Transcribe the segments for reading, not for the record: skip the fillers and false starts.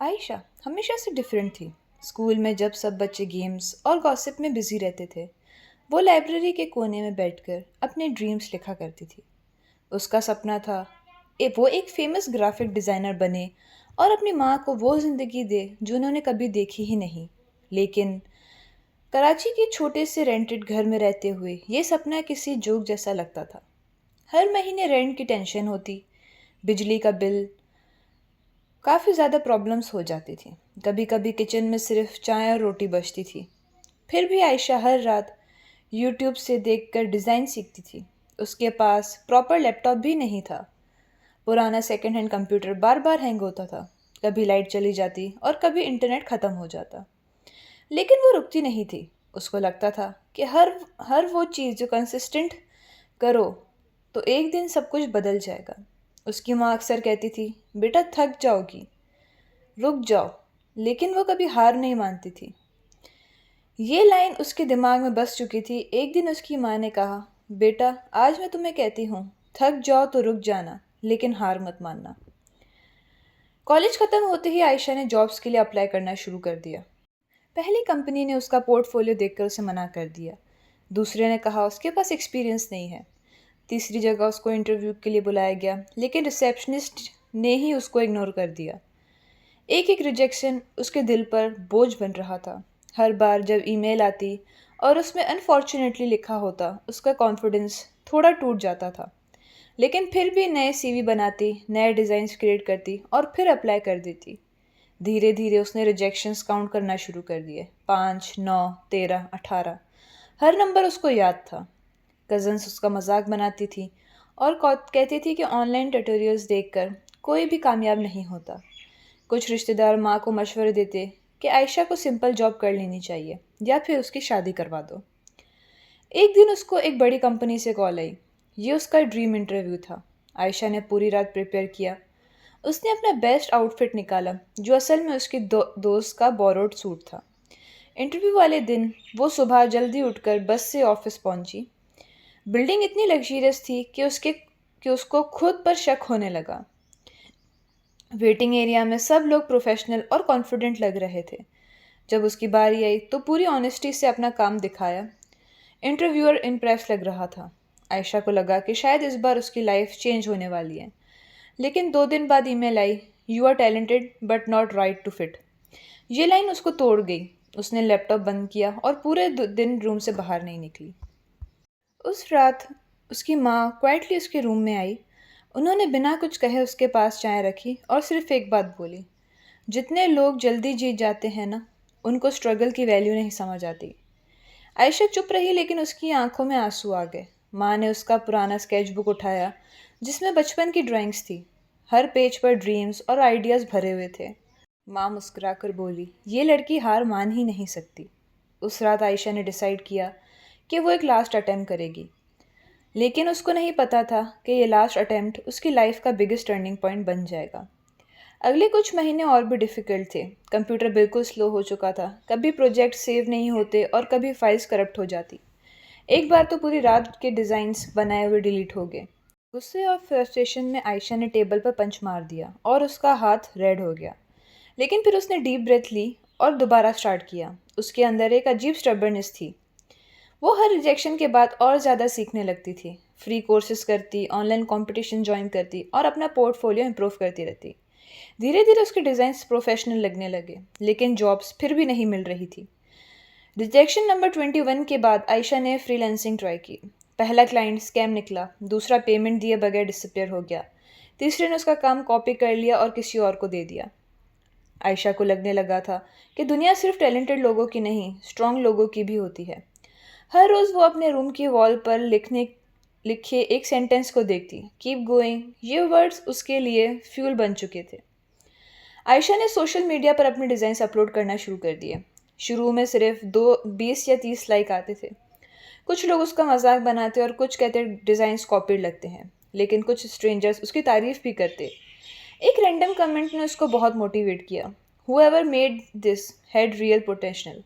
आयशा हमेशा से डिफरेंट थी। स्कूल में जब सब बच्चे गेम्स और गॉसिप में बिजी रहते थे, वो लाइब्रेरी के कोने में बैठकर अपने ड्रीम्स लिखा करती थी। उसका सपना था वो एक फेमस ग्राफिक डिज़ाइनर बने और अपनी माँ को वो ज़िंदगी दे जो उन्होंने कभी देखी ही नहीं। लेकिन कराची के छोटे से रेंटेड घर में रहते हुए ये सपना किसी जोक जैसा लगता था। हर महीने रेंट की टेंशन होती, बिजली का बिल, काफ़ी ज़्यादा प्रॉब्लम्स हो जाती थी। कभी कभी किचन में सिर्फ चाय और रोटी बचती थी। फिर भी आयशा हर रात यूट्यूब से देखकर डिज़ाइन सीखती थी। उसके पास प्रॉपर लैपटॉप भी नहीं था। पुराना सेकंड हैंड कंप्यूटर बार बार हैंग होता था। कभी लाइट चली जाती और कभी इंटरनेट ख़त्म हो जाता। लेकिन वो रुकती नहीं थी। उसको लगता था कि हर हर वो चीज़ जो कंसिस्टेंट करो तो एक दिन सब कुछ बदल जाएगा। उसकी माँ अक्सर कहती थी, बेटा थक जाओगी, रुक जाओ। लेकिन वो कभी हार नहीं मानती थी। ये लाइन उसके दिमाग में बस चुकी थी। एक दिन उसकी माँ ने कहा, बेटा आज मैं तुम्हें कहती हूँ, थक जाओ तो रुक जाना, लेकिन हार मत मानना। कॉलेज खत्म होते ही आयशा ने जॉब्स के लिए अप्लाई करना शुरू कर दिया। पहली कंपनी ने उसका पोर्टफोलियो देखकर उसे मना कर दिया। दूसरे ने कहा उसके पास एक्सपीरियंस नहीं है। तीसरी जगह उसको इंटरव्यू के लिए बुलाया गया, लेकिन रिसेप्शनिस्ट ने ही उसको इग्नोर कर दिया। एक एक रिजेक्शन उसके दिल पर बोझ बन रहा था। हर बार जब ईमेल आती और उसमें अनफॉर्चुनेटली लिखा होता, उसका कॉन्फिडेंस थोड़ा टूट जाता था। लेकिन फिर भी नए सीवी बनाती, नए डिज़ाइंस क्रिएट करती और फिर अप्लाई कर देती। धीरे धीरे उसने रिजेक्शंस काउंट करना शुरू कर दिए। 5, 9, 13, 18। हर नंबर उसको याद था। कज़न्स उसका मजाक बनाती थी और कहती थी कि ऑनलाइन ट्यूटोरियल्स देखकर कोई भी कामयाब नहीं होता। कुछ रिश्तेदार माँ को मशवरे देते कि आयशा को सिंपल जॉब कर लेनी चाहिए या फिर उसकी शादी करवा दो। एक दिन उसको एक बड़ी कंपनी से कॉल आई। ये उसका ड्रीम इंटरव्यू था। आयशा ने पूरी रात प्रिपेयर किया। उसने अपना बेस्ट आउटफिट निकाला, जो असल में उसकी दोस्त का बोरोड सूट था। इंटरव्यू वाले दिन वो सुबह जल्दी उठकर बस से ऑफिस पहुंची। बिल्डिंग इतनी लग्जरियस थी कि उसको खुद पर शक होने लगा। वेटिंग एरिया में सब लोग प्रोफेशनल और कॉन्फिडेंट लग रहे थे। जब उसकी बारी आई तो पूरी ऑनेस्टी से अपना काम दिखाया। इंटरव्यूअर इम्प्रेस लग रहा था। आयशा को लगा कि शायद इस बार उसकी लाइफ चेंज होने वाली है। लेकिन 2 दिन बाद ईमेल आई, you are talented but not right to fit. ये लाइन उसको तोड़ गई। उसने लैपटॉप बंद किया और पूरे दिन रूम से बाहर नहीं निकली। उस रात उसकी माँ क्वाइटली उसके रूम में आई। उन्होंने बिना कुछ कहे उसके पास चाय रखी और सिर्फ एक बात बोली, जितने लोग जल्दी जीत जाते हैं ना, उनको स्ट्रगल की वैल्यू नहीं समझ आती। आयशा चुप रही, लेकिन उसकी आंखों में आंसू आ गए। माँ ने उसका पुराना स्केचबुक उठाया जिसमें बचपन की ड्राइंग्स थी। हर पेज पर ड्रीम्स और आइडियाज़ भरे हुए थे। माँ मुस्कुराकर बोली, ये लड़की हार मान ही नहीं सकती। उस रात आयशा ने डिसाइड किया कि वो एक लास्ट अटेम्प्ट करेगी। लेकिन उसको नहीं पता था कि ये लास्ट अटेम्प्ट उसकी लाइफ का बिगेस्ट टर्निंग पॉइंट बन जाएगा। अगले कुछ महीने और भी डिफ़िकल्ट थे। कंप्यूटर बिल्कुल स्लो हो चुका था। कभी प्रोजेक्ट सेव नहीं होते और कभी फाइल्स करप्ट हो जाती। एक बार तो पूरी रात के डिज़ाइंस बनाए हुए डिलीट हो गए। गुस्से और फ्रस्ट्रेशन में आयशा ने टेबल पर पंच मार दिया और उसका हाथ रेड हो गया। लेकिन फिर उसने डीप ब्रेथ ली और दोबारा स्टार्ट किया। उसके अंदर एक अजीब स्टबर्नेस थी। वो हर रिजेक्शन के बाद और ज़्यादा सीखने लगती थी। फ्री कोर्सेज करती, ऑनलाइन कंपटीशन ज्वाइन करती और अपना पोर्टफोलियो इंप्रूव करती रहती। धीरे धीरे उसके डिज़ाइंस प्रोफेशनल लगने लगे, लेकिन जॉब्स फिर भी नहीं मिल रही थी। रिजेक्शन नंबर 21 के बाद आयशा ने फ्रीलांसिंग ट्राई की। पहला क्लाइंट स्कैम निकला, दूसरा पेमेंट दिए बगैर डिसअपीयर हो गया, तीसरे ने उसका काम कॉपी कर लिया और किसी और को दे दिया। आयशा को लगने लगा था कि दुनिया सिर्फ टैलेंटेड लोगों की नहीं, स्ट्रांग लोगों की भी होती है। हर रोज़ वो अपने रूम की वॉल पर लिखे एक सेंटेंस को देखती, कीप गोइंग। ये वर्ड्स उसके लिए फ्यूल बन चुके थे। आयशा ने सोशल मीडिया पर अपने डिज़ाइंस अपलोड करना शुरू कर दिए। शुरू में सिर्फ 20 या 30 लाइक आते थे। कुछ लोग उसका मजाक बनाते और कुछ कहते डिज़ाइंस कॉपीड लगते हैं, लेकिन कुछ स्ट्रेंजर्स उसकी तारीफ भी करते। एक रैंडम कमेंट ने उसको बहुत मोटिवेट किया, whoever made this had real potential.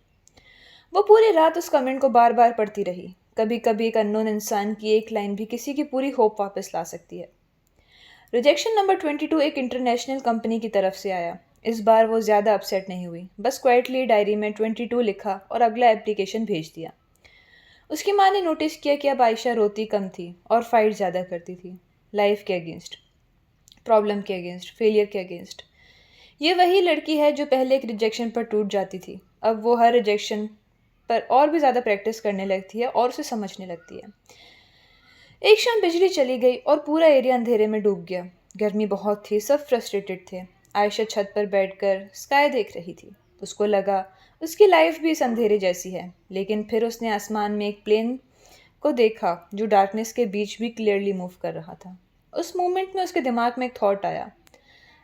वो पूरी रात उस कमेंट को बार बार पढ़ती रही। कभी कभी एक अननोन इंसान की एक लाइन भी किसी की पूरी होप वापस ला सकती है। रिजेक्शन नंबर 22 एक इंटरनेशनल कंपनी की तरफ से आया। इस बार वो ज़्यादा अपसेट नहीं हुई, बस क्वाइटली डायरी में 22 लिखा और अगला एप्लीकेशन भेज दिया। उसकी माँ ने नोटिस किया कि अब आयशा रोती कम थी और फाइट ज़्यादा करती थी। लाइफ के अगेंस्ट, प्रॉब्लम के अगेंस्ट, फेलियर के अगेंस्ट। ये वही लड़की है जो पहले एक रिजेक्शन पर टूट जाती थी। अब वो हर रिजेक्शन पर और भी ज़्यादा प्रैक्टिस करने लगती है और उसे समझने लगती है। एक शाम बिजली चली गई और पूरा एरिया अंधेरे में डूब गया। गर्मी बहुत थी, सब फ्रस्ट्रेटेड थे। आयशा छत पर बैठकर स्काई देख रही थी। उसको लगा उसकी लाइफ भी इस अंधेरे जैसी है, लेकिन फिर उसने आसमान में एक प्लेन को देखा जो डार्कनेस के बीच भी क्लियरली मूव कर रहा था। उस मोमेंट में उसके दिमाग में एक थॉट आया,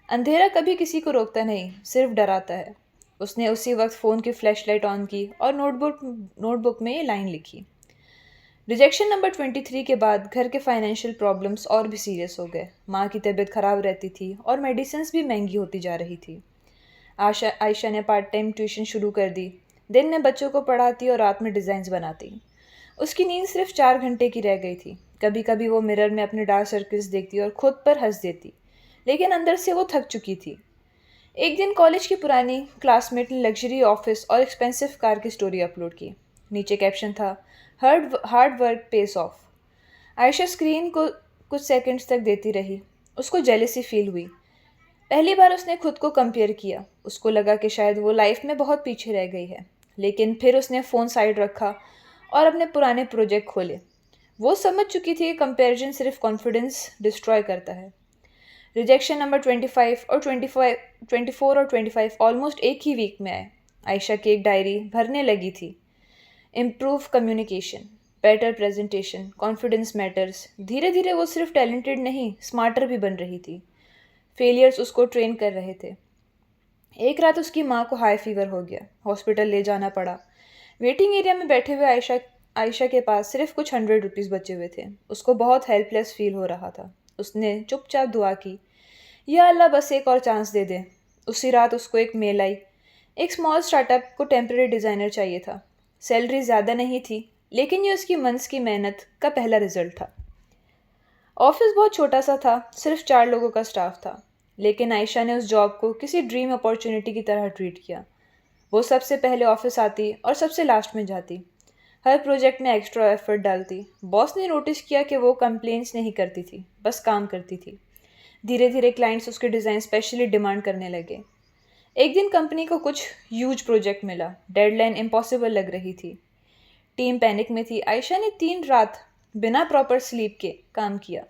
अंधेरा कभी किसी को रोकता नहीं, सिर्फ डराता है। उसने उसी वक्त फ़ोन की फ्लैशलाइट ऑन की और नोटबुक में ये लाइन लिखी। रिजेक्शन नंबर 23 के बाद घर के फाइनेंशियल प्रॉब्लम्स और भी सीरियस हो गए। माँ की तबीयत खराब रहती थी और मेडिसिन्स भी महंगी होती जा रही थी। आयशा ने पार्ट टाइम ट्यूशन शुरू कर दी। दिन में बच्चों को पढ़ाती और रात में डिज़ाइंस बनाती। उसकी नींद सिर्फ 4 घंटे की रह गई थी। कभी कभी वो मिरर में अपने डार्क सर्कल्स देखती और खुद पर हंस देती, लेकिन अंदर से वो थक चुकी थी। एक दिन कॉलेज की पुरानी क्लासमेट ने लग्जरी ऑफिस और एक्सपेंसिव कार की स्टोरी अपलोड की। नीचे कैप्शन था, hard work pays off. Ayesha screen को कुछ सेकंड्स तक देती रही। उसको जेलेसी फील हुई। पहली बार उसने खुद को कंपेयर किया। उसको लगा कि शायद वो लाइफ में बहुत पीछे रह गई है। लेकिन फिर उसने फ़ोन साइड रखा और अपने पुराने प्रोजेक्ट खोले। वो समझ चुकी थी कि कंपैरिजन सिर्फ कॉन्फिडेंस डिस्ट्रॉय करता है। रिजेक्शन नंबर 24 और 25 ऑलमोस्ट एक ही वीक में आए। आयशा की एक डायरी भरने लगी थी। Improve communication, better presentation, confidence matters. धीरे धीरे वो सिर्फ टैलेंटेड नहीं, स्मार्टर भी बन रही थी। फेलियर्स उसको ट्रेन कर रहे थे। एक रात उसकी माँ को हाई फीवर हो गया। हॉस्पिटल ले जाना पड़ा। वेटिंग एरिया में बैठे हुए आयशा के पास सिर्फ कुछ 100 रुपीज़ बचे हुए थे। उसको बहुत हेल्पलेस फील हो रहा था। उसने चुपचाप दुआ की, या अल्लाह बस एक और चांस दे दे। उसी रात उसको एक मेल आई। एक स्मॉल स्टार्टअप को टेम्परेरी डिज़ाइनर चाहिए था। सैलरी ज़्यादा नहीं थी, लेकिन ये उसकी मंथ्स की मेहनत का पहला रिजल्ट था। ऑफिस बहुत छोटा सा था, सिर्फ 4 लोगों का स्टाफ था। लेकिन आयशा ने उस जॉब को किसी ड्रीम अपॉर्चुनिटी की तरह ट्रीट किया। वो सबसे पहले ऑफिस आती और सबसे लास्ट में जाती। हर प्रोजेक्ट में एक्स्ट्रा एफर्ट डालती। बॉस ने नोटिस किया कि वो कंप्लेंट्स नहीं करती थी, बस काम करती थी। धीरे धीरे क्लाइंट्स उसके डिज़ाइन स्पेशली डिमांड करने लगे। एक दिन कंपनी को कुछ ह्यूज प्रोजेक्ट मिला। डेडलाइन इम्पॉसिबल लग रही थी। टीम पैनिक में थी। आयशा ने 3 रात बिना प्रॉपर स्लीप के काम किया।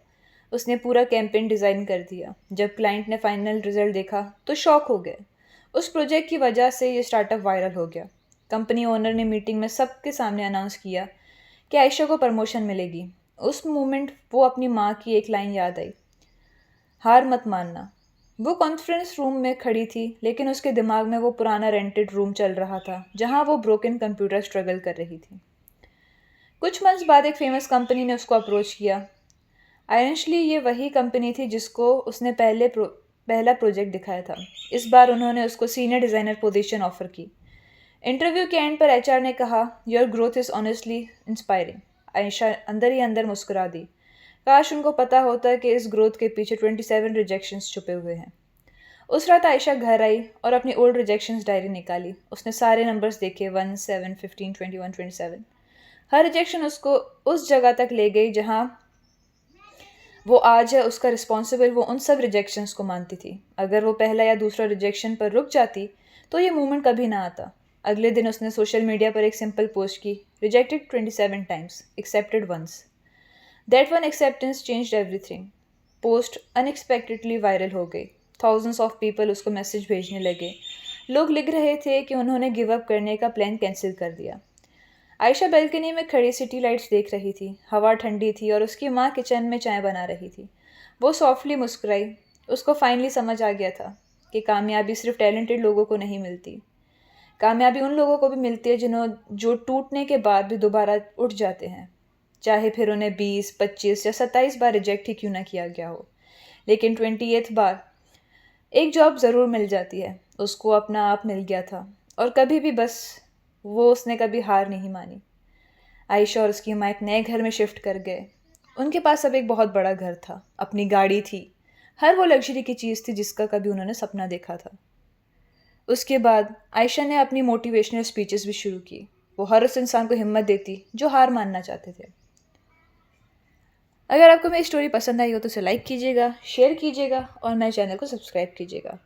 उसने पूरा कैंपेन डिज़ाइन कर दिया। जब क्लाइंट ने फाइनल रिजल्ट देखा तो शॉक हो गए। उस प्रोजेक्ट की वजह से ये स्टार्टअप वायरल हो गया। कंपनी ओनर ने मीटिंग में सबके सामने अनाउंस किया कि आयशा को प्रमोशन मिलेगी। उस मोमेंट वो अपनी माँ की एक लाइन याद आई, हार मत मानना। वो कॉन्फ्रेंस रूम में खड़ी थी, लेकिन उसके दिमाग में वो पुराना रेंटेड रूम चल रहा था जहाँ वो ब्रोकन कंप्यूटर स्ट्रगल कर रही थी। कुछ मंथ्स बाद एक फेमस कंपनी ने उसको अप्रोच किया। आयरनशली ये वही कंपनी थी जिसको उसने पहला प्रोजेक्ट दिखाया था। इस बार उन्होंने उसको सीनियर डिज़ाइनर पोजीशन ऑफर की। इंटरव्यू के एंड पर एचआर ने कहा, your growth is honestly inspiring. Ayesha अंदर ही अंदर मुस्कुरा दी। काश उनको पता होता कि इस ग्रोथ के पीछे 27 रिजेक्शंस छुपे हुए हैं। उस रात आयशा घर आई और अपनी ओल्ड रिजेक्शंस डायरी निकाली। उसने सारे नंबर्स देखे, 1, 7, 15, 21, 27। हर रिजेक्शन उसको उस जगह तक ले गई जहाँ वो आज है उसका रिस्पॉन्सिबल। वो उन सब रिजेक्शंस को मानती थी। अगर वो पहला या दूसरा रिजेक्शन पर रुक जाती तो ये मूवमेंट कभी ना आता। अगले दिन उसने सोशल मीडिया पर एक सिंपल पोस्ट की, rejected 27 times, accepted once. That one acceptance changed everything. Post unexpectedly viral हो गई। थाउजेंड्स ऑफ पीपल उसको मैसेज भेजने लगे। लोग लिख रहे थे कि उन्होंने गिव अप करने का प्लान कैंसिल कर दिया। आयशा बालकनी में खड़ी सिटी लाइट्स देख रही थी। हवा ठंडी थी और उसकी माँ किचन में चाय बना रही थी। वो सॉफ्टली मुस्कुराई। उसको फाइनली समझ आ गया था कि कामयाबी सिर्फ टैलेंटेड लोगों को नहीं मिलती। कामयाबी उन लोगों को भी मिलती है जो टूटने के बाद भी दोबारा उठ जाते हैं, चाहे फिर उन्हें 20, 25 या 27 बार रिजेक्ट ही क्यों ना किया गया हो। लेकिन 28th बार एक जॉब ज़रूर मिल जाती है। उसको अपना आप मिल गया था और कभी भी बस उसने कभी हार नहीं मानी। आयशा और उसकी माँ एक नए घर में शिफ्ट कर गए। उनके पास अब एक बहुत बड़ा घर था, अपनी गाड़ी थी, हर वो लग्जरी की चीज़ थी जिसका कभी उन्होंने सपना देखा था। उसके बाद आयशा ने अपनी मोटिवेशनल स्पीचेस भी शुरू की। वो हर उस इंसान को हिम्मत देती जो हार मानना चाहते थे। अगर आपको मेरी स्टोरी पसंद आई हो तो उसे लाइक कीजिएगा, शेयर कीजिएगा और मेरे चैनल को सब्सक्राइब कीजिएगा।